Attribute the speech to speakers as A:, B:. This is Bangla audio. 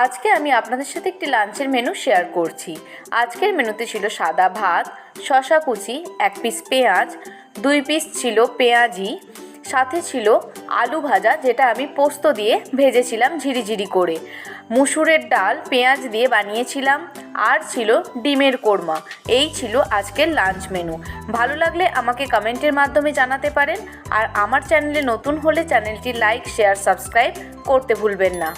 A: আজকে আমি আপনাদের সাথে একটি লাঞ্চের মেনু শেয়ার করছি। আজকের মেনুতে ছিল সাদা ভাত, শসা কুচি, 1 পিস পেঁয়াজ, 2 পিস ছিল পেঁয়াজি, সাথে ছিল আলু ভাজা, যেটা আমি পোস্ত দিয়ে ভেজেছিলাম ঝিরিঝিরি করে, মুসুরের ডাল পেঁয়াজ দিয়ে বানিয়েছিলাম, আর ছিল ডিমের কোরমা। এই ছিল আজকের লাঞ্চ মেনু। ভালো লাগলে আমাকে কমেন্টের মাধ্যমে জানাতে পারেন, আর আমার চ্যানেলে নতুন হলে চ্যানেলটি লাইক, শেয়ার, সাবস্ক্রাইব করতে ভুলবেন না।